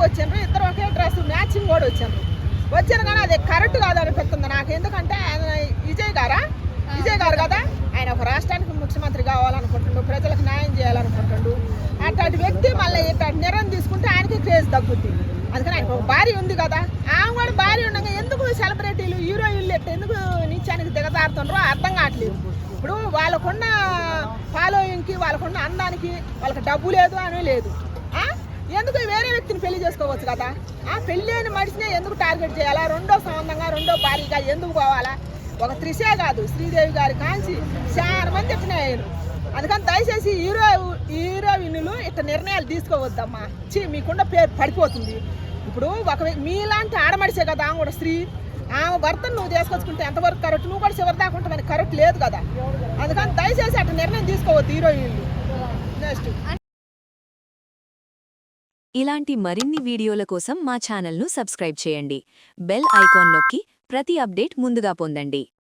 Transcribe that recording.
వచ్చిండ్రు, ఇద్దరు ఒకే dress matching కూడా వచ్చిండ్రు. వచ్చాను కానీ అది కరెక్ట్ కాదు అనిపిస్తుంది నాకు. ఎందుకంటే ఆయన విజయ్ గారు కదా, ఆయన ఒక రాష్ట్రానికి ముఖ్యమంత్రి కావాలనుకుంటుండు, ప్రజలకు న్యాయం చేయాలనుకుంటుండు. అట్లాంటి వ్యక్తి మళ్ళీ ఇట్లాంటి నిర్ణయం తీసుకుంటే ఆయనకి క్రేజ్ తగ్గుద్ది. అందుకని ఆయనకు ఒక భార్య ఉంది కదా, ఆమె కూడా భార్య ఉండగా ఎందుకు సెలబ్రిటీలు హీరోయిన్లు ఎందుకు నీచానికి దిగజారుతుండ్రో అర్థం కావట్లేదు. ఇప్పుడు వాళ్ళకున్న ఫాలోయింగ్కి, వాళ్ళకున్న అందానికి వాళ్ళకి డబ్బు లేదు అని లేదు. ఎందుకు వేరే వ్యక్తిని పెళ్లి చేసుకోవచ్చు కదా. పెళ్ళి లేని మనిషినే ఎందుకు టార్గెట్ చేయాలా? రెండో సంబంధంగా రెండో భార్యగా ఎందుకు పోవాలా? ఒక త్రిషే కాదు, శ్రీదేవి గారి కాంచి చాలా మంది ఇట్టినాయను. అందుకని దయచేసి హీరోయిన్లు ఇట్లా నిర్ణయాలు తీసుకోవద్దమ్మా. మీకున్న పేరు పడిపోతుంది. ఇప్పుడు మీలాంటి ఆడమడిసే కదా ఆమె కూడా స్త్రీ, ఆమె భర్తను నువ్వు తీసుకొచ్చుకుంటే ఎంతవరకు కరెక్ట్? నువ్వు కూడా చివరి దాకా ఉంటామని కరెక్ట్ లేదు కదా. అందుకని దయచేసి అట్లా నిర్ణయం తీసుకోవద్దు హీరోయిన్లు. నెక్స్ట్ ఇలాంటి మరిన్ని వీడియోల కోసం మా ఛానల్ను సబ్స్క్రైబ్ చేయండి. బెల్ ఐకాన్ నొక్కి ప్రతి అప్డేట్ ముందుగా పొందండి.